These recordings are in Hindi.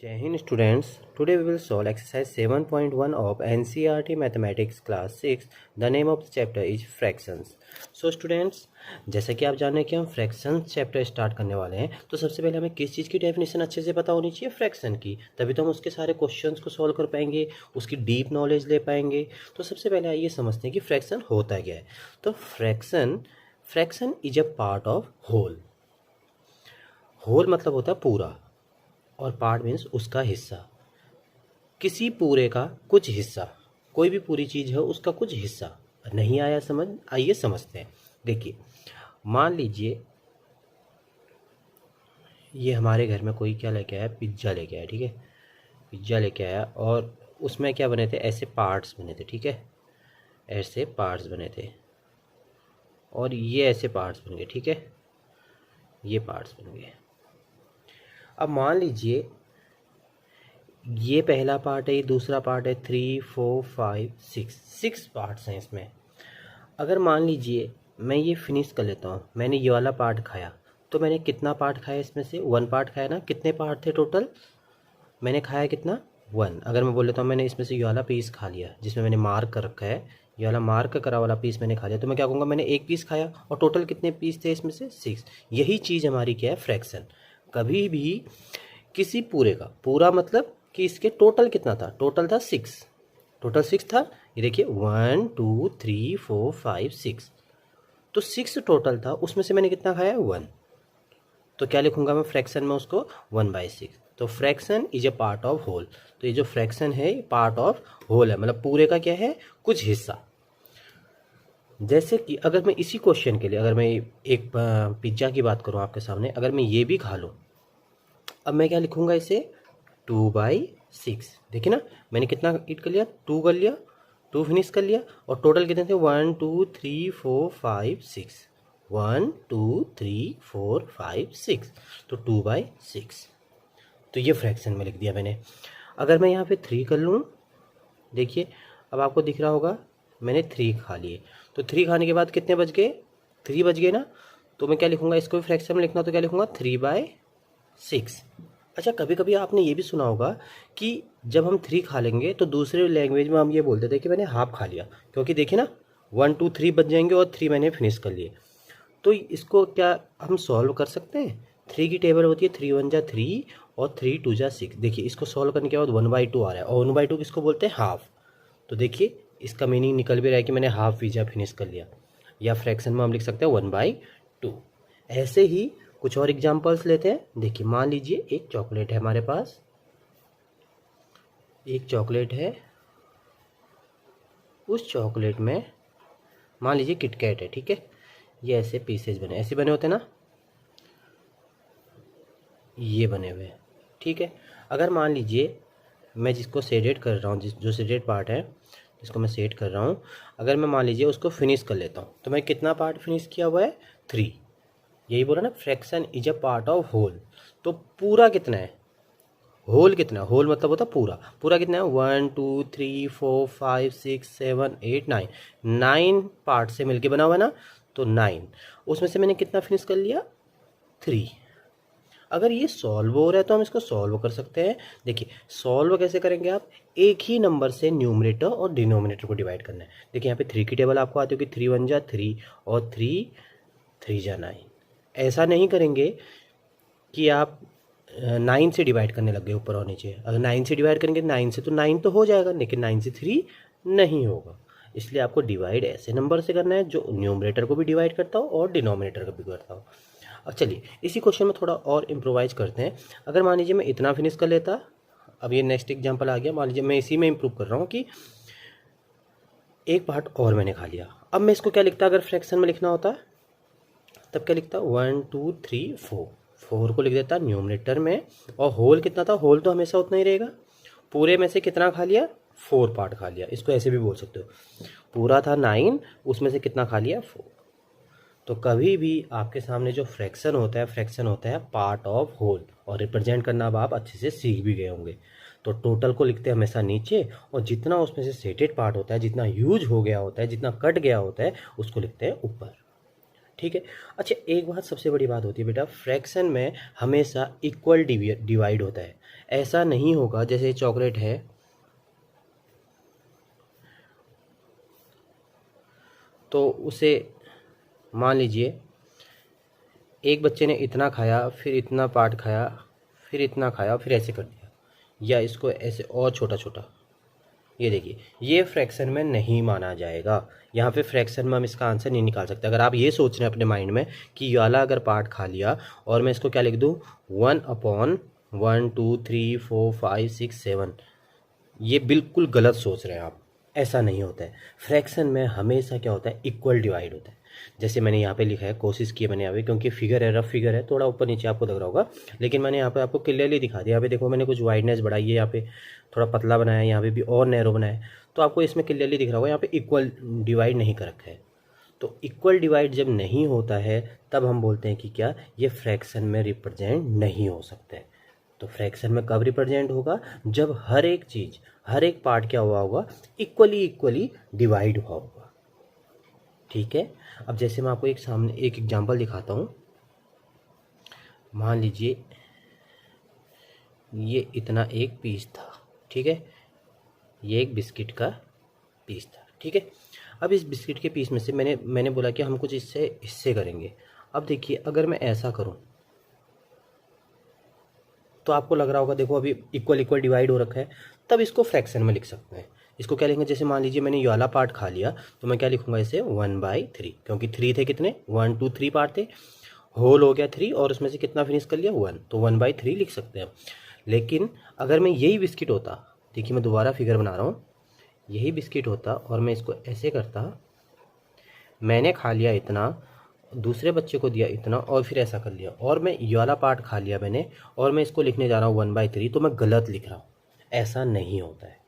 Jai Hind students, today we will solve exercise 7.1 of NCERT Mathematics class 6. The name of the chapter is fractions. So students, जैसा कि आप जाने कि हम फ्रैक्शंस चैप्टर स्टार्ट करने वाले हैं, तो सबसे पहले हमें किस चीज़ की डेफिनेशन अच्छे से पता होनी चाहिए, फ्रैक्शन की, तभी तो हम उसके सारे क्वेश्चंस को सॉल्व कर पाएंगे, उसकी डीप नॉलेज ले पाएंगे। तो सबसे पहले आइए समझते हैं कि फ्रैक्शन होता क्या है। तो fraction is a part of whole. Whole मतलब होता है पूरा, और पार्ट मीन्स उसका हिस्सा। किसी पूरे का कुछ हिस्सा, कोई भी पूरी चीज़ है उसका कुछ हिस्सा। नहीं आया समझ? आइए समझते हैं। देखिए, मान लीजिए ये हमारे घर में कोई क्या लेके आया, पिज्ज़ा लेके आया, ठीक है। पिज्ज़ा लेके आया और उसमें क्या बने थे, ऐसे पार्ट्स बने थे, ठीक है। ऐसे पार्ट्स बने थे और ये ऐसे पार्ट्स बन गए, ठीक है। ये पार्ट्स बन गए। अब मान लीजिए ये पहला पार्ट है, ये दूसरा पार्ट है, 3 4 5 6 पार्ट्स हैं इसमें। अगर मान लीजिए मैं ये फिनिश कर लेता हूँ, मैंने ये वाला पार्ट खाया, तो मैंने कितना पार्ट खाया इसमें से? 1 पार्ट खाया ना। कितने पार्ट थे टोटल? मैंने खाया कितना? 1। अगर मैं बोल लेता हूँ मैंने इसमें से ये वाला पीस खा लिया, जिसमें मैंने मार्क कर रखा है, ये वाला मार्क करा वाला पीस मैंने खा लिया, तो मैं क्या कहूँगा, मैंने एक पीस खाया। और टोटल कितने पीस थे इसमें से? 6। यही चीज़ हमारी क्या है, फ्रैक्शन। कभी भी किसी पूरे का, पूरा मतलब कि इसके टोटल कितना था? टोटल था 6। टोटल 6 था। ये देखिए 1 2 3 4 5 6, तो 6 टोटल था, उसमें से मैंने कितना खाया? 1। तो क्या लिखूंगा मैं फ्रैक्शन में उसको? 1/6। तो fraction is a part of whole. तो ये जो फ्रैक्शन है ये पार्ट ऑफ होल है, मतलब पूरे का क्या है, कुछ हिस्सा। जैसे कि अगर मैं इसी क्वेश्चन के लिए, अगर मैं एक पिज्ज़ा की बात करूँ आपके सामने, अगर मैं ये भी खा लूँ, अब मैं क्या लिखूंगा इसे? 2/6। देखिए ना, मैंने कितना ईट कर लिया? 2 कर लिया, 2 फिनिश कर लिया, और टोटल कितने थे? 1 2 3 4 5 6। 1 2 3 4 5 6, तो 2/6। तो ये फ्रैक्शन में लिख दिया मैंने। अगर मैं यहाँ पे 3 कर लूँ, देखिए अब आपको दिख रहा होगा मैंने 3 खा लिए, तो 3 खाने के बाद कितने बच गए? 3 बच गए ना। तो मैं क्या लिखूंगा, इसको भी फ्रैक्शन में लिखना, तो क्या लिखूंगा? 3/6। अच्छा, कभी कभी आपने ये भी सुना होगा कि जब हम 3 खा लेंगे तो दूसरे लैंग्वेज में हम ये बोलते थे कि मैंने हाफ खा लिया, क्योंकि देखिए ना 1 2 3 बच जाएंगे और 3 मैंने फिनिश कर लिए। तो इसको क्या हम सॉल्व कर सकते हैं? 3 की टेबल होती है 3 1 जा 3 और 3 2 जा 6। देखिए इसको सॉल्व करने के बाद 1/2 आ रहा है, और 1/2 किसको बोलते हैं? हाफ। तो देखिए इसका मीनिंग निकल भी रहा है कि मैंने हाफ पिज्जा फिनिश कर लिया। या फ्रैक्शन में हम लिख सकते हैं 1/2। ऐसे ही कुछ और एग्जांपल्स लेते हैं। देखिए मान लीजिए एक चॉकलेट है हमारे पास, एक चॉकलेट है, उस चॉकलेट में मान लीजिए किटकैट है, ठीक है। ये ऐसे पीसेज बने, ऐसे बने होते हैं ना, ये बने हुए हैं, ठीक है। अगर मान लीजिए मैं जिसको शेडेड कर रहा हूँ, जो शेडेड पार्ट है जिसको मैं शेड कर रहा हूँ, अगर मैं मान लीजिए उसको फिनिश कर लेता हूँ, तो मैं कितना पार्ट फिनिश किया हुआ है? 3। यही बोला ना, fraction is a part of whole. तो पूरा कितना है? होल कितना? होल मतलब होता पूरा। पूरा कितना है? 1 2 3 4 5 6 7 8 9। 9 पार्ट से मिलके बना हुआ है ना, तो 9। उसमें से मैंने कितना फिनिश कर लिया? 3। अगर ये सॉल्व हो रहा है तो हम इसको सॉल्व कर सकते हैं। देखिए सॉल्व कैसे करेंगे आप? एक ही नंबर से न्यूमरेटर और डिनोमिनेटर को डिवाइड करना है। देखिए यहाँ पे 3 की टेबल आपको आती होगी, 3 1 जा 3 और 3 3 जा 9। ऐसा नहीं करेंगे कि आप 9 से डिवाइड करने लग गए ऊपर और नीचे। अगर 9 से डिवाइड करेंगे 9 से, तो 9 तो हो जाएगा, लेकिन 9 से 3 नहीं होगा। इसलिए आपको डिवाइड ऐसे नंबर से करना है जो न्यूमरेटर को भी डिवाइड करता हो और डिनोमिनेटर को भी करता हो। अब चलिए इसी क्वेश्चन में थोड़ा और इम्प्रोवाइज करते हैं। अगर मान लीजिए मैं इतना फिनिश कर लेता, अब ये नेक्स्ट एग्जाम्पल आ गया, मान लीजिए मैं इसी में इम्प्रूव कर रहा हूँ कि एक पार्ट और मैंने खा लिया। अब मैं इसको क्या लिखता? अगर फ्रैक्शन में लिखना होता तब क्या लिखता? 1 2 3 4। 4 को लिख देता न्यूमरेटर में, और होल कितना था? होल तो हमेशा उतना ही रहेगा। पूरे में से कितना खा लिया? 4 पार्ट खा लिया। इसको ऐसे भी बोल सकते हो, पूरा था 9, उसमें से कितना खा लिया? 4। तो कभी भी आपके सामने जो फ्रैक्शन होता है, फ्रैक्शन होता है पार्ट ऑफ होल, और रिप्रेजेंट करना अब आप अच्छे से सीख भी गए होंगे। तो टोटल को लिखते हैं हमेशा नीचे, और जितना उसमें से सेटेड पार्ट होता है, जितना यूज हो गया होता है, जितना कट गया होता है, उसको लिखते हैं ऊपर। ठीक है। अच्छा, एक बात सबसे बड़ी बात होती है बेटा, फ्रैक्शन में हमेशा इक्वल डिवाइड होता है। ऐसा नहीं होगा जैसे चॉकलेट है तो उसे मान लीजिए एक बच्चे ने इतना खाया, फिर इतना पार्ट खाया, फिर इतना खाया, फिर ऐसे कर दिया, या इसको ऐसे और छोटा छोटा, ये देखिए, ये फ्रैक्शन में नहीं माना जाएगा। यहाँ पे फ्रैक्शन में हम इसका आंसर नहीं निकाल सकते। अगर आप ये सोच रहे हैं अपने माइंड में कि ये वाला अगर पार्ट खा लिया और मैं इसको क्या लिख दूँ 1/1 2 3 4 5 6 7, ये बिल्कुल गलत सोच रहे हैं आप। ऐसा नहीं होता है। फ्रैक्शन में हमेशा क्या होता है, इक्वल डिवाइड होता है। जैसे मैंने यहाँ पे लिखा है, कोशिश की मैंने यहाँ पे, क्योंकि फिगर है, रफ फिगर है, थोड़ा ऊपर नीचे आपको लग रहा होगा, लेकिन मैंने यहाँ पे आपको क्लियरली दिखा दिया। यहाँ पे देखो मैंने कुछ वाइडनेस बढ़ाई है, यहाँ पे थोड़ा पतला बनाया है, यहाँ पे भी और नैरो बनाया है, तो आपको इसमें क्लियरली दिख रहा होगा यहाँ पे इक्वल डिवाइड नहीं कर रखा है। तो इक्वल डिवाइड जब नहीं होता है तब हम बोलते हैं कि क्या, ये फ्रैक्शन में रिप्रेजेंट नहीं हो सकता है। तो फ्रैक्शन में कब रिप्रेजेंट होगा, जब हर एक चीज़, हर एक पार्ट क्या हुआ होगा, इक्वली डिवाइड हुआ होगा। ठीक है। अब जैसे मैं आपको एक सामने एक एग्जांपल दिखाता हूँ। मान लीजिए ये इतना एक पीस था, ठीक है, ये एक बिस्किट का पीस था, ठीक है। अब इस बिस्किट के पीस में से मैंने बोला कि हम कुछ इससे हिस्से करेंगे। अब देखिए अगर मैं ऐसा करूं तो आपको लग रहा होगा, देखो अभी इक्वल डिवाइड हो रखा है, तब इसको फ्रैक्शन में लिख सकते हैं। इसको क्या लिखेंगे, जैसे मान लीजिए मैंने ये वाला पार्ट खा लिया तो मैं क्या लिखूंगा इसे 1/3, क्योंकि 3 थे, कितने 1 2 3 पार्ट थे, होल हो गया 3 और उसमें से कितना फिनिश कर लिया 1, तो 1/3 लिख सकते हैं। लेकिन अगर मैं यही बिस्किट होता, देखिए मैं दोबारा फिगर बना रहा हूँ, यही बिस्किट होता और मैं इसको ऐसे करता, मैंने खा लिया इतना, दूसरे बच्चे को दिया इतना, और फिर ऐसा कर लिया, और मैं ये वाला पार्ट खा लिया मैंने, और मैं इसको लिखने जा रहा हूँ 1/3, तो मैं गलत लिख रहा हूँ। ऐसा नहीं होता है।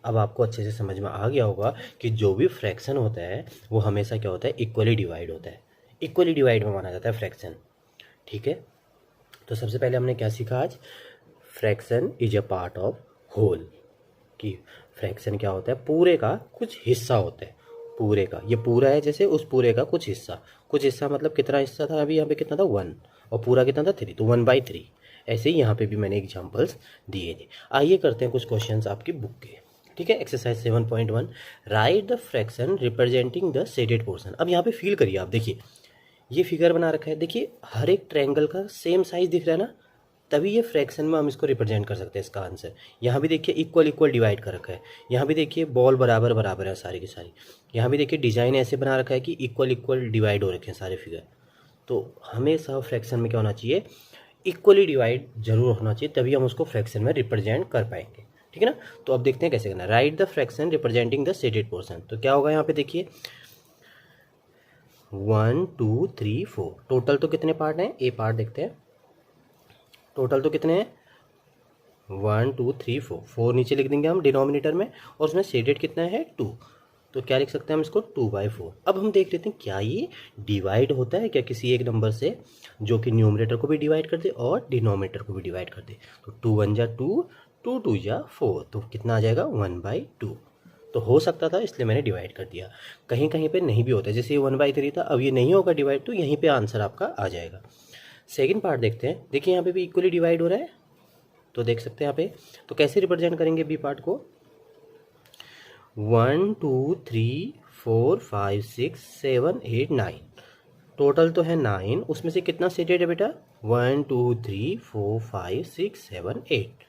अब आपको अच्छे से समझ में आ गया होगा कि जो भी फ्रैक्शन होता है वो हमेशा क्या होता है, इक्वली डिवाइड होता है। इक्वली डिवाइड में माना जाता है फ्रैक्शन। ठीक है। तो सबसे पहले हमने क्या सीखा आज, fraction is a part of whole, कि फ्रैक्शन क्या होता है, पूरे का कुछ हिस्सा होता है। पूरे का, ये पूरा है जैसे, उस पूरे का कुछ हिस्सा, कुछ हिस्सा मतलब कितना हिस्सा था, अभी यहाँ पे कितना था 1, और पूरा कितना था 3, तो 1/3। ऐसे ही यहाँ पे भी मैंने एग्जांपल्स दिए थे। आइए करते हैं कुछ क्वेश्चंस आपकी बुक के। ठीक है। Exercise 7.1, right the fraction representing the shaded portion. अब यहाँ पे फील करिए आप, देखिए ये फिगर बना रखा है, देखिए हर एक ट्रायंगल का सेम साइज दिख रहा है ना, तभी ये फ्रैक्शन में हम इसको रिप्रेजेंट कर सकते हैं। इसका आंसर यहाँ भी देखिए इक्वल डिवाइड कर रखा है, यहाँ भी देखिए बॉल बराबर बराबर है सारी की सारी, यहाँ भी देखिए डिजाइन ऐसे बना रखा है कि इक्वल डिवाइड हो रखे हैं सारे फिगर। तो हमेशा फ्रैक्शन में क्या होना चाहिए, इक्वली डिवाइड जरूर होना चाहिए, तभी हम उसको फ्रैक्शन में रिप्रेजेंट कर पाएंगे। ठीक है ना। तो अब देखते हैं कैसे करना है। Right the fraction representing the shaded portion. तो क्या होगा यहाँ पे, देखिए 1 2 3 4, टोटल तो कितने पार्ट हैं, ए पार्ट देखते हैं, टोटल तो कितने हैं 1 2 3 4, 4 नीचे लिख देंगे हम डिनोमिनेटर में, और उसमें शेडेड कितना है 2, तो क्या लिख सकते हैं हम इसको 2/4। अब हम देख लेते हैं क्या ये डिवाइड होता है क्या किसी एक नंबर से, जो कि न्यूमरेटर को भी डिवाइड कर दे और डिनोमिनेटर को भी डिवाइड कर दे। तो 2 1 जा 2, 2 2 जा 4, तो कितना आ जाएगा 1/2। तो हो सकता था इसलिए मैंने डिवाइड कर दिया। कहीं कहीं पे नहीं भी होता, जैसे ये 1/3 था, अब ये नहीं होगा डिवाइड, तो यहीं पे आंसर आपका आ जाएगा। सेकंड पार्ट देखते हैं, देखिए यहाँ पे भी इक्वली डिवाइड हो रहा है, तो देख सकते हैं यहाँ पे, तो कैसे रिप्रेजेंट करेंगे बी पार्ट को, 1 2 3 4 5 6 7 8 9, टोटल तो है 9, उसमें से कितना शेडेड है बेटा 1 2 3 4 5 6 7 8।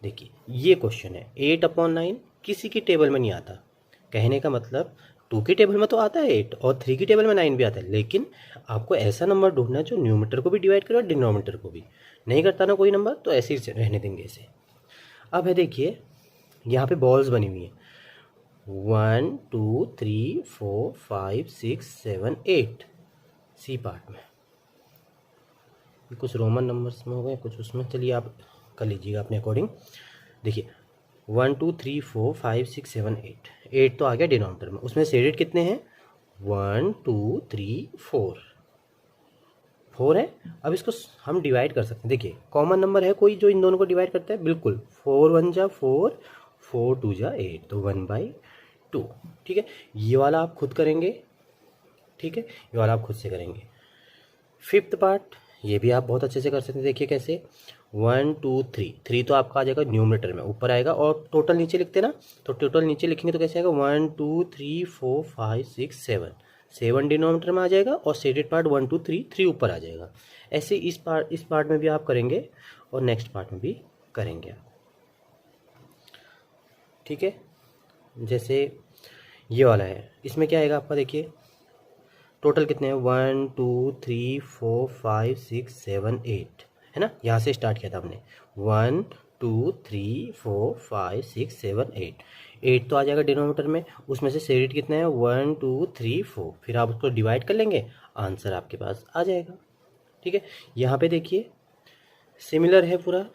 देखिए ये क्वेश्चन है, 8/9 किसी की टेबल में नहीं आता, कहने का मतलब 2 की टेबल में तो आता है 8 और 3 की टेबल में 9 भी आता है, लेकिन आपको ऐसा नंबर ढूंढना है जो न्यूमरेटर को भी डिवाइड करे और डिनोमिनेटर को भी। नहीं करता ना कोई नंबर, तो ऐसे ही रहने देंगे इसे। अब है देखिए यहाँ पे बॉल्स बनी हुई हैं 1 2 3 4 5 6 7 8, सी पार्ट में कुछ रोमन नंबर्स में हो गए, कुछ उसमें, चलिए आप कर लीजिएगा अपने अकॉर्डिंग। देखिए 1 2 3 4 5 6 7 8, 8 तो आ गया डिनोमिनेटर में, उसमें शेडेड कितने हैं 1 2 3 4, 4 है। अब इसको हम डिवाइड कर सकते हैं, देखिए कॉमन नंबर है कोई जो इन दोनों को डिवाइड करता है, बिल्कुल 4 1 जा 4, 4 2 जा 8, तो 1/2। ठीक है। ये वाला आप खुद करेंगे, ठीक है, ये वाला आप खुद से करेंगे। फिफ्थ पार्ट ये भी आप बहुत अच्छे से कर सकते हैं। देखिए कैसे, 1 2 3, 3 तो आपका आ जाएगा न्यूमरेटर में, ऊपर आएगा, और टोटल नीचे लिखते ना, तो टोटल नीचे लिखेंगे तो कैसे आएगा, 1 2 3 4 5 6 7, 7 डिनोमिनेटर में आ जाएगा, और शेडेड पार्ट 1 2 3, 3 ऊपर आ जाएगा। ऐसे इस पार्ट में भी आप करेंगे और नेक्स्ट पार्ट में भी करेंगे आप, ठीक है। जैसे ये वाला है, इसमें क्या आएगा आपका, देखिए टोटल कितने हैं, 1 2 3 4 5 6 7 8, है ना। यहाँ से स्टार्ट किया था हमने, 1 2 3 4 5 6 7 8, 8 तो आ जाएगा डिनोमिनेटर में, उसमें से शेडेड कितना है, 1 2 3 4, फिर आप उसको डिवाइड कर लेंगे, आंसर आपके पास आ जाएगा, ठीक है। यहाँ पे देखिए सिमिलर है पूरा,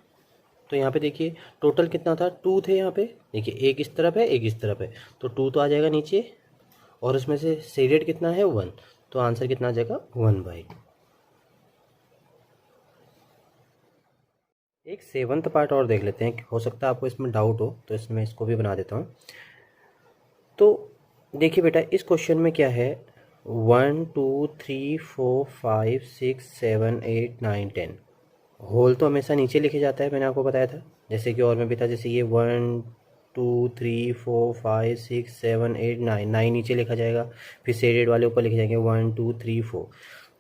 तो यहाँ पे देखिए टोटल कितना था, 2 थे यहाँ पे, देखिए एक इस तरफ है एक इस तरफ है, तो 2 तो आ जाएगा नीचे, और उसमें से शेडेड कितना है, 1, तो आंसर कितना आ जाएगा, 1/2। एक सेवन्थ पार्ट और देख लेते हैं, हो सकता है आपको इसमें डाउट हो, तो इसमें इसको भी बना देता हूँ। तो देखिए बेटा, इस क्वेश्चन में क्या है, 1 2 3 4 5 6 7 8 9 10, होल तो हमेशा नीचे लिखे जाता है, मैंने आपको बताया था, जैसे कि और में भी था, जैसे ये 1 2 3 4 5 6 7 8 9, 9 नीचे लिखा जाएगा, फिर शेडेड वाले ऊपर लिखे जाएंगे 1 2 3 4।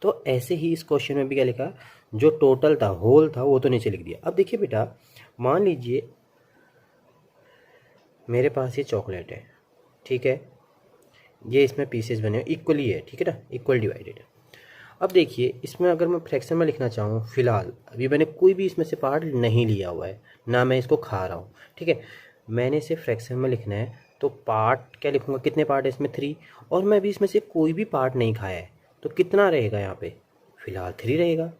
तो ऐसे ही इस क्वेश्चन में भी क्या लिखा, जो टोटल था, होल था, वो तो नीचे लिख दिया। अब देखिए बेटा, मान लीजिए मेरे पास ये चॉकलेट है, ठीक है, ये इसमें पीसेस बने हुए इक्वली है, ठीक है ना, इक्वल डिवाइडेड है। अब देखिए इसमें अगर मैं फ्रैक्शन में लिखना चाहूँ, फिलहाल अभी मैंने कोई भी इसमें से पार्ट नहीं लिया हुआ है, ना मैं इसको खा रहा हूँ, ठीक है, मैंने इसे फ्रैक्शन में लिखना है, तो पार्ट क्या लिखूँगा, कितने पार्ट है इसमें, 3, और मैं अभी इसमें से कोई भी पार्ट नहीं खाया है, तो कितना रहेगा यहाँ पे, फिलहाल 3 रहेगा।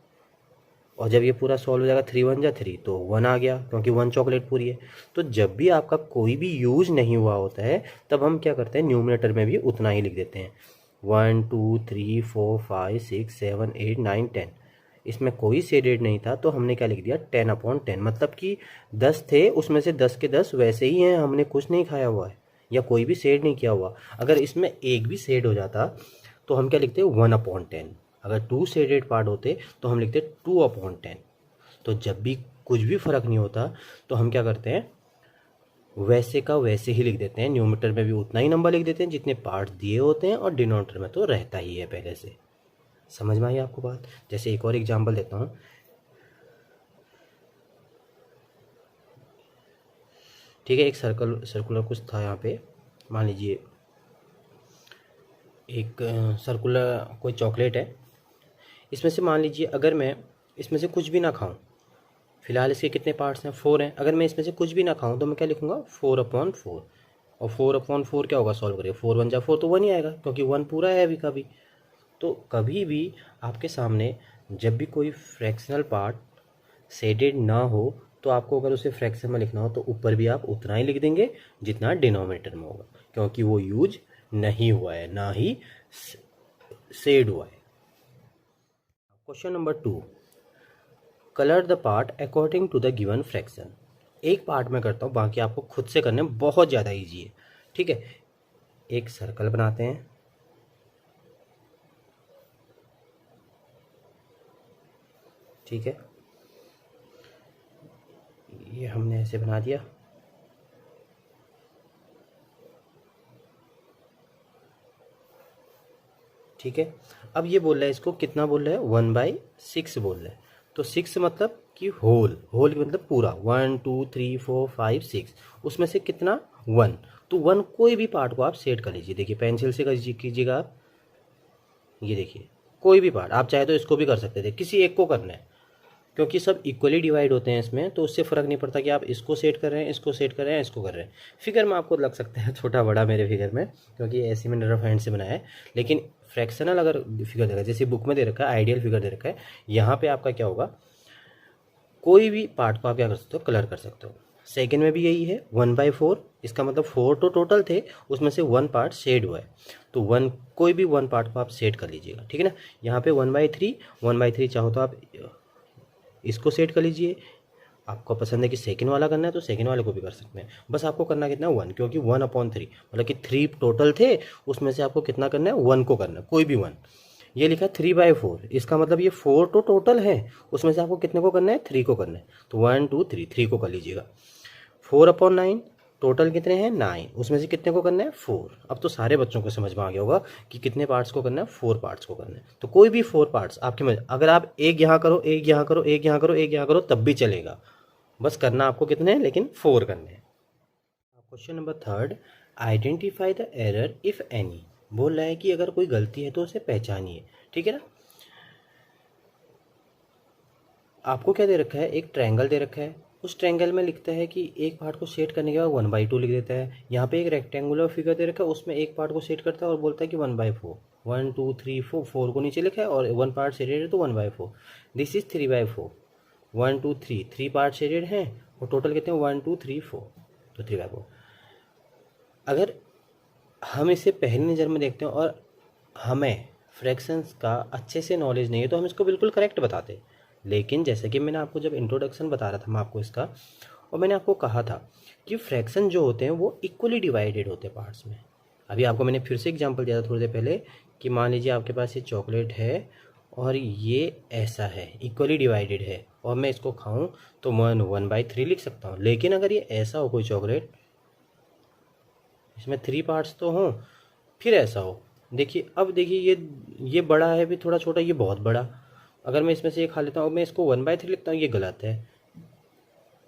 और जब ये पूरा सॉल्व हो जाएगा, 3 1 जा 3, तो 1 आ गया, क्योंकि 1 चॉकलेट पूरी है। तो जब भी आपका कोई भी यूज नहीं हुआ होता है, तब हम क्या करते हैं, न्यूमरेटर में भी उतना ही लिख देते हैं, 1 2 3 4 5 6 7 8 9 10। इसमें कोई शेडेड नहीं था, तो हमने क्या लिख दिया, 10/10, मतलब कि 10 थे, उसमें से 10 के 10 वैसे ही हैं, हमने कुछ नहीं खाया हुआ है या कोई भी शेड नहीं किया हुआ। अगर इसमें एक भी शेड हो जाता तो हम क्या लिखते, 1/10। अगर 2 शेडेड पार्ट होते तो हम लिखते 2/10। तो जब भी कुछ भी फ़र्क नहीं होता, तो हम क्या करते हैं, वैसे का वैसे ही लिख देते हैं, न्यूमरेटर में भी उतना ही नंबर लिख देते हैं जितने पार्ट्स दिए होते हैं, और डिनोमिनेटर में तो रहता ही है पहले से। समझ में आई आपको बात। जैसे एक और एग्जांपल देता हूँ, ठीक है, एक सर्कुलर कुछ था यहाँ पे, मान लीजिए एक सर्कुलर कोई चॉकलेट है, इसमें से मान लीजिए अगर मैं इसमें से कुछ भी ना खाऊं, फिलहाल इसके कितने पार्ट्स हैं, 4 हैं, अगर मैं इसमें से कुछ भी ना खाऊं तो मैं क्या लिखूंगा, 4/4, और 4/4 क्या होगा, सॉल्व करिए, 4 1 जा 4, तो 1 ही आएगा, क्योंकि 1 पूरा है अभी का भी। तो कभी भी आपके सामने जब भी कोई फ्रैक्शनल पार्ट शेडेड ना हो, तो आपको अगर उसे फ्रैक्शन में लिखना हो, तो ऊपर भी आप उतना ही लिख देंगे जितना डिनोमिनेटर में होगा, क्योंकि वो यूज नहीं हुआ है, ना ही शेड हुआ है। Question number 2, colour the part according to the given fraction. एक पार्ट में करता हूँ, बाकी आपको खुद से करने बहुत ज़्यादा ईजी है, ठीक है। एक सर्कल बनाते हैं, ठीक है, ये हमने ऐसे बना दिया, ठीक है। अब ये बोल रहा है, इसको कितना बोल रहा है, 1/6 बोल रहा है, तो 6 मतलब कि होल की मतलब पूरा, 1 2 3 4 5 6, उसमें से कितना, 1, तो 1 कोई भी पार्ट को आप सेट कर लीजिए। देखिए पेंसिल से कीजिएगा आप, ये देखिए कोई भी पार्ट, आप चाहे तो इसको भी कर सकते थे, किसी एक को करना है, क्योंकि सब इक्वली डिवाइड होते हैं इसमें, तो उससे फ़र्क नहीं पड़ता कि आप इसको सेट कर रहे हैं, इसको सेट कर रहे हैं, इसको कर रहे हैं। फिगर में आपको लग सकता है छोटा बड़ा मेरे फिगर में, क्योंकि ऐसे मैंने रफ हैंड से बनाया है, लेकिन फ्रैक्शनल अगर फिगर देगा, जैसे बुक में दे रखा है आइडियल फिगर दे रखा है, यहाँ पे आपका क्या होगा, कोई भी पार्ट को आप क्या कर सकते हो, कलर कर सकते हो। सेकेंड में भी यही है, 1/4, इसका मतलब 4 तो टोटल थे, उसमें से 1 पार्ट शेड हुआ है, तो 1 कोई भी 1 पार्ट को आप सेट कर लीजिएगा, ठीक है ना। यहाँ पे 1/3 चाहो तो आप इसको सेट कर लीजिए, आपको पसंद है कि सेकंड वाला करना है तो सेकंड वाले को भी कर सकते हैं। बस आपको करना कितना है 1, क्योंकि 1/3 मतलब कि 3 टोटल थे, उसमें से आपको कितना करना है 1 को करना है, कोई भी 1। ये लिखा है 3/4, इसका मतलब ये 4 तो टोटल है, उसमें से आपको कितने को करना है 3 को करना है। तो 1 2 3 3 को कर लीजिएगा। 4/9 टोटल कितने हैं 9, उसमें से कितने को करना है 4। अब तो सारे बच्चों को समझ में आ गया होगा कि कितने पार्ट्स को करना है, 4 पार्ट्स को करना है। तो कोई भी 4 पार्ट्स आपके में, अगर आप एक यहाँ करो, एक यहाँ करो, एक यहाँ करो, एक यहाँ करो, तब भी चलेगा। बस करना आपको कितने हैं, लेकिन 4 करने हैं। Question number 3, identify the error if any. बोल रहा है कि अगर कोई गलती है तो उसे पहचानिए, ठीक है ना। आपको क्या दे रखा है, एक ट्रायंगल दे रखा है, उस ट्रायंगल में लिखता है कि एक पार्ट को सेट करने के बाद 1/2 लिख देता है। यहाँ पे एक रेक्टेंगुलर फिगर दे रखा है, उसमें एक पार्ट को सेट करता है और बोलता है कि 1/4। 1 2 3 4, 4 को नीचे लिखा है और 1 पार्ट सेटेड है तो 1/4। This is 3/4। 1 2 3, 3 पार्ट सेटेड हैं और टोटल कितने हैं 1 2 3 4, तो 3/4। अगर हम इसे पहली नज़र में देखते हैं और हमें फ्रैक्शंस का अच्छे से नॉलेज नहीं है तो हम इसको बिल्कुल करेक्ट बताते। लेकिन जैसे कि मैंने आपको जब इंट्रोडक्शन बता रहा था मैं आपको इसका, और मैंने आपको कहा था कि फ्रैक्शन जो होते हैं वो इक्वली डिवाइडेड होते हैं पार्ट्स में। अभी आपको मैंने फिर से एग्जांपल दिया था थोड़ी देर पहले कि मान लीजिए आपके पास ये चॉकलेट है और ये ऐसा है, इक्वली डिवाइडेड है, और मैं इसको खाऊं तो मैं 1/3 लिख सकता हूँ। लेकिन अगर ये ऐसा हो कोई चॉकलेट, इसमें 3 पार्ट्स तो हों, फिर ऐसा हो, देखिए अब देखिए ये बड़ा है, भी थोड़ा छोटा, ये बहुत बड़ा, अगर मैं इसमें से ये खा लेता हूँ, मैं इसको 1/3 लिखता हूँ, ये गलत है।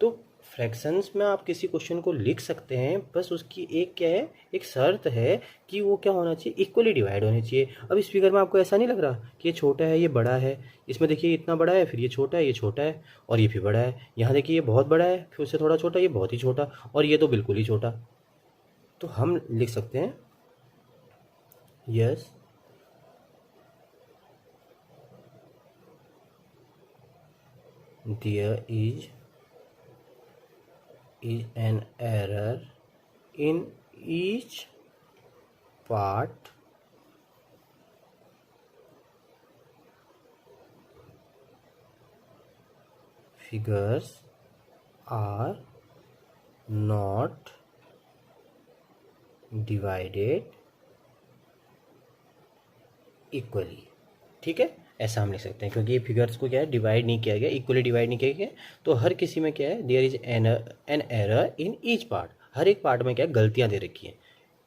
तो फ्रैक्शंस में आप किसी क्वेश्चन को लिख सकते हैं, बस उसकी एक क्या है, एक शर्त है कि वो क्या होना चाहिए, इक्वली डिवाइड होनी चाहिए। अब इस फिगर में आपको ऐसा नहीं लग रहा कि ये छोटा है ये बड़ा है, इसमें देखिए इतना बड़ा है, फिर ये छोटा है, ये छोटा है, और ये फिर बड़ा है। यहाँ देखिए ये बहुत बड़ा है, फिर उससे थोड़ा छोटा, ये बहुत ही छोटा, और ये तो बिल्कुल ही छोटा। तो हम लिख सकते हैं yes there is an error in each part figures are not divided equally. ठीक है, ऐसा हम लिख सकते हैं, क्योंकि ये फिगर्स को क्या है, डिवाइड नहीं किया गया, इक्वली डिवाइड नहीं किया गया, तो हर किसी में क्या है, there is an error in each part. हर एक पार्ट में क्या है, गलतियाँ दे रखी हैं।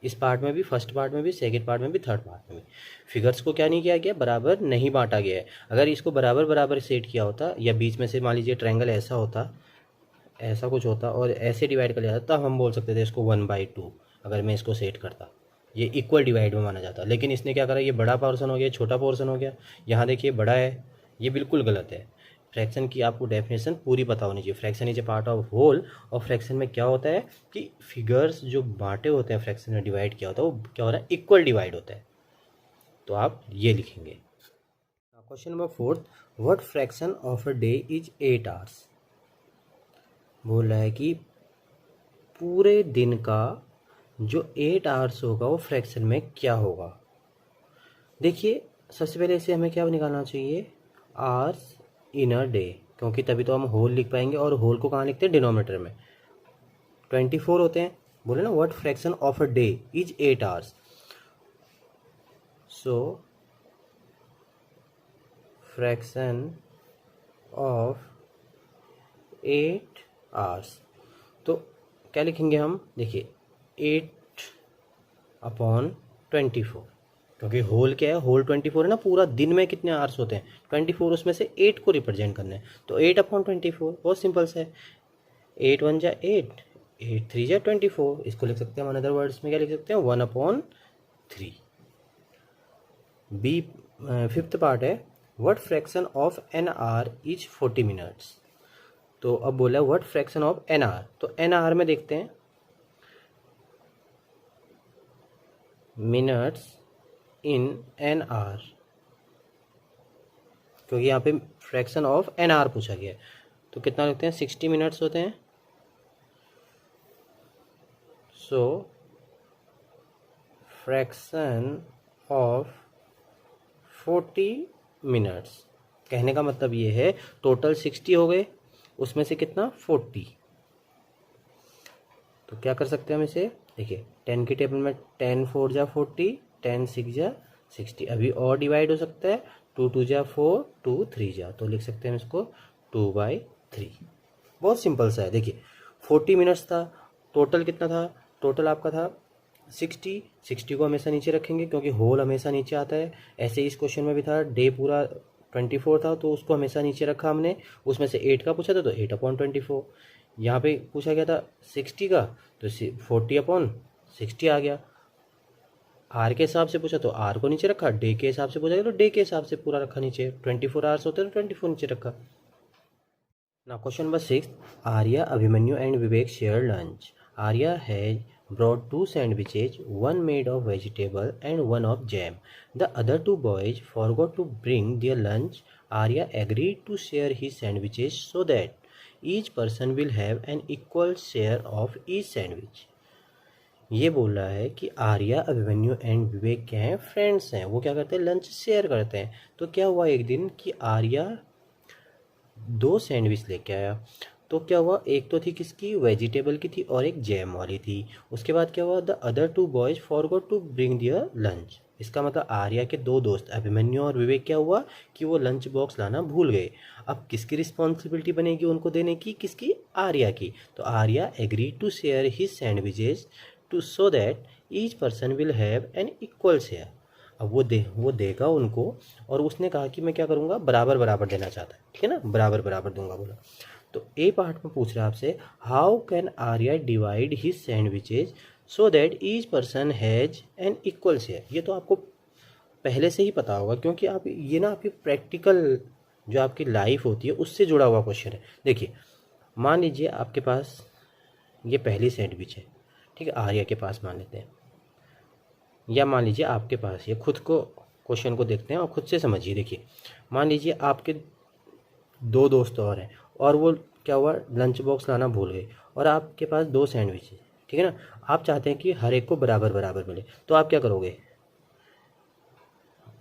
इस पार्ट में भी, फर्स्ट पार्ट में भी, सेकंड पार्ट में भी, थर्ड पार्ट में भी। फिगर्स को क्या नहीं किया गया, बराबर नहीं बांटा गया है। अगर इसको बराबर बराबर सेट किया होता, या बीच में से मान लीजिए ट्रायंगल ऐसा होता, ऐसा कुछ होता और ऐसे डिवाइड कर लिया जाता, तब हम बोल सकते थे इसको 1/2। अगर मैं इसको सेट करता, ये इक्वल डिवाइड में माना जाता। लेकिन इसने क्या करा, ये बड़ा पोर्शन हो गया, छोटा पोर्शन हो गया। यहाँ देखिए बड़ा है, ये बिल्कुल गलत है। फ्रैक्शन की आपको डेफिनेशन पूरी पता होनी चाहिए। Fraction is a part of whole, और फ्रैक्शन में क्या होता है कि फिगर्स जो बांटे होते हैं, फ्रैक्शन में डिवाइड किया होता है, वो क्या हो रहा है, इक्वल डिवाइड होता है। तो आप ये लिखेंगे। Question number 4, what fraction of a day is 8 hours. बोल रहा है कि पूरे दिन का जो 8 आवर्स होगा वो फ्रैक्शन में क्या होगा। देखिए सबसे पहले इसे हमें क्या निकालना चाहिए, आवर्स इन अ डे, क्योंकि तभी तो हम होल लिख पाएंगे, और होल को कहाँ लिखते हैं, डिनोमिनेटर में। 24 होते हैं, बोले ना what fraction of a day is 8 hours. So fraction of 8 hours, तो क्या लिखेंगे हम, देखिए 8/24, क्योंकि होल क्या है, होल 24 है ना, पूरा दिन में कितने आवर्स होते हैं 24, उसमें से 8 को रिप्रेजेंट करना है, तो 8/24 बहुत सिंपल सा है। 8 1 जा 8, 8 3 जा 24, इसको लिख सकते हैं हम अदर वर्ड्स में क्या लिख सकते हैं, 1/3। बी फिफ्थ पार्ट है, what fraction of an hour is 40 minutes. तो अब बोला है what fraction of an hour, तो एन आवर में देखते हैं मिनट्स इन एन आवर, क्योंकि यहाँ पे फ्रैक्शन ऑफ एन आवर पूछा गया है, तो कितना लिखते हैं, 60 मिनट्स होते हैं। सो फ्रैक्शन ऑफ 40 मिनट्स, कहने का मतलब ये है टोटल 60 हो गए, उसमें से कितना 40। तो क्या कर सकते हैं हम इसे, देखिए 10 की टेबल में 10 4 जा 40, 10 6 जा 60। अभी और डिवाइड हो सकता है, 2 2 जा 4, 2 3 जा, तो लिख सकते हैं इसको 2/3। बहुत सिंपल सा है। देखिए 40 मिनट्स था, टोटल कितना था, टोटल आपका था 60। 60 को हमेशा नीचे रखेंगे क्योंकि होल हमेशा नीचे आता है। ऐसे ही इस क्वेश्चन में भी था, डे पूरा 24 था तो उसको हमेशा नीचे रखा हमने, उसमें से 8 का पूछा था तो 8/24। यहाँ पे पूछा गया था 60 का तो 40/60 आ गया। आर के हिसाब से पूछा तो आर को नीचे रखा, डे के हिसाब से पूछा गया तो डे के हिसाब से पूरा रखा नीचे। 24 आवर्स होते तो 24 नीचे रखा। Now question number 6. Arya, Abhimanyu and Vivek shared lunch. Arya had brought 2 sandwiches, one made of vegetable and one of jam. The other 2 boys forgot to bring their lunch. Arya agreed to share his sandwiches so that each person will have an equal share of each sandwich. ये बोल रहा है कि आर्या, अभिमन्यु एंड विवेक क्या हैं, फ्रेंड्स हैं। वो क्या करते हैं, लंच शेयर करते हैं। तो क्या हुआ एक दिन कि आर्या 2 सैंडविच लेके आया। तो क्या हुआ, एक तो थी किसकी, वेजिटेबल की थी और एक जैम वाली थी। उसके बाद क्या हुआ, the other 2 boys forgot to bring their lunch. इसका मतलब आर्या के 2 दोस्त अभिमन्यु और विवेक क्या हुआ कि वो लंच बॉक्स लाना भूल गए। अब किसकी रिस्पॉन्सिबिलिटी बनेगी उनको देने की, किसकी, आर्या की। तो Arya agree to share his sandwiches too so that each person will have an equal share. अब वो देगा उनको, और उसने कहा कि मैं क्या करूँगा, बराबर बराबर देना चाहता है, ठीक है ना, बराबर बराबर दूंगा बोला। तो ए पार्ट में पूछ रहा है आपसे, how can Arya divide his sandwiches so that each person has an equal share. ये तो आपको पहले से ही पता होगा क्योंकि आप ये ना आपकी प्रैक्टिकल जो आपकी लाइफ होती है उससे जुड़ा हुआ क्वेश्चन है। देखिए मान लीजिए आपके पास ये पहली सैंडविच है, ठीक है, आर्या के पास मान लेते हैं, या मान लीजिए आपके पास, ये खुद को क्वेश्चन को देखते हैं और खुद से समझिए। देखिए मान लीजिए आपके 2 दोस्त और हैं और वो क्या हुआ, लंच बॉक्स लाना भूल गए और आपके पास 2 सैंडविच है, ठीक है ना। आप चाहते हैं कि हर एक को बराबर बराबर मिले, तो आप क्या करोगे,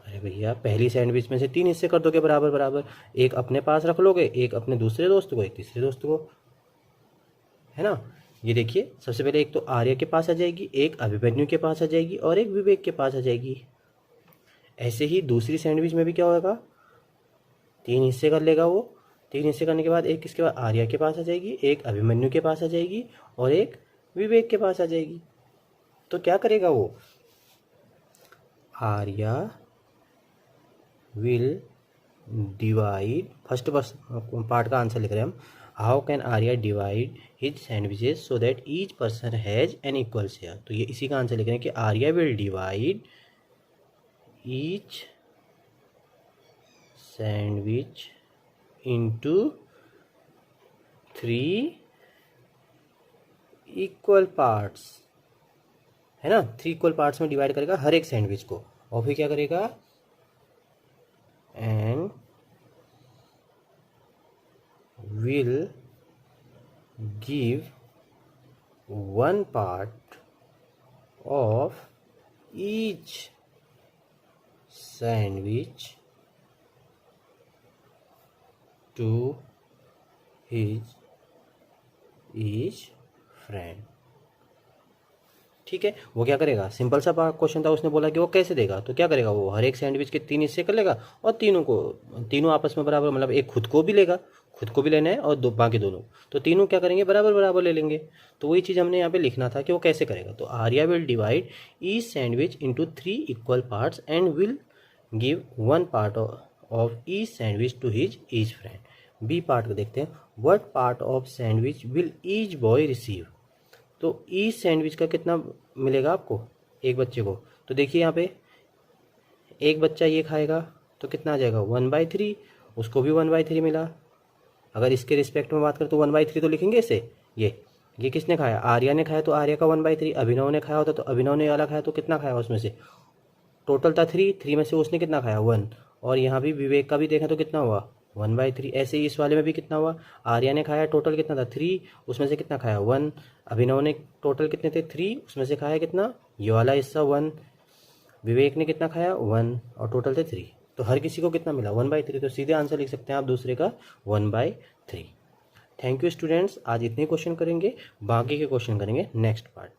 अरे भैया पहली सैंडविच में से 3 हिस्से कर दोगे बराबर बराबर। एक अपने पास रख लोगे, एक अपने दूसरे दोस्त को, एक तीसरे दोस्त को, है ना। ये देखिए सबसे पहले एक तो आर्य के पास आ जाएगी, एक अभिमन्यु के पास आ जाएगी और एक विवेक के पास आ जाएगी। ऐसे ही दूसरी सैंडविच में भी क्या होगा, 3 हिस्से कर लेगा वो। 3 हिस्से करने के बाद एक किसके पास, आर्या के पास आ जाएगी, एक अभिमन्यु के पास आ जाएगी और एक विवेक के पास आ जाएगी। तो क्या करेगा वो, Arya will divide, first part का आंसर लिख रहे हैं हम, how can Arya divide his sandwiches so that each person has an equal share. तो ये इसी का आंसर लिख रहे हैं कि Arya will divide each sandwich into 3 equal parts, है ना, 3 इक्वल पार्ट्स में डिवाइड करेगा हर एक सैंडविच को। और फिर क्या करेगा, and will give 1 part of each sandwich to his each friend। ठीक है, वो क्या करेगा, सिंपल सा क्वेश्चन था, उसने बोला कि वो कैसे देगा, तो क्या करेगा वो, हर एक सैंडविच के 3 हिस्से कर लेगा और तीनों आपस में बराबर, मतलब एक खुद को भी लेगा, खुद को भी लेना है और बाकी दोनों, तो तीनों क्या करेंगे, बराबर बराबर ले लेंगे। तो वही चीज़ हमने यहाँ पे लिखना था कि वो कैसे करेगा। तो Arya will divide each sandwich into 3 equal parts and will give 1 part of each sandwich to his each friend. B part को देखते हैं, what part of sandwich will each boy receive. तो ईच सैंडविच का कितना मिलेगा आपको, एक बच्चे को। तो देखिए यहाँ पे एक बच्चा ये खाएगा तो कितना आ जाएगा, 1/3, उसको भी 1/3 मिला। अगर इसके रिस्पेक्ट में बात करें तो 1/3 तो लिखेंगे इसे। ये किसने खाया, आर्या ने खाया तो आर्या का 1/3, अभिनव ने खाया होता तो अभिनव ने वाला खाया तो कितना खाया उसमें से, टोटल था 3 में से उसने कितना खाया, 1। और यहाँ भी विवेक का भी देखा तो कितना हुआ, 1/3। ऐसे ही इस वाले में भी कितना हुआ, आर्या ने खाया टोटल कितना था 3, उसमें से कितना खाया 1। अभिनव ने टोटल कितने थे 3, उसमें से खाया कितना, ये वाला हिस्सा 1। विवेक ने कितना खाया 1 और टोटल थे 3। तो हर किसी को कितना मिला, 1/3। तो सीधे आंसर लिख सकते हैं आप दूसरे का 1/3। थैंक यू स्टूडेंट्स, आज इतने क्वेश्चन करेंगे, बाकी के क्वेश्चन करेंगे नेक्स्ट पार्ट।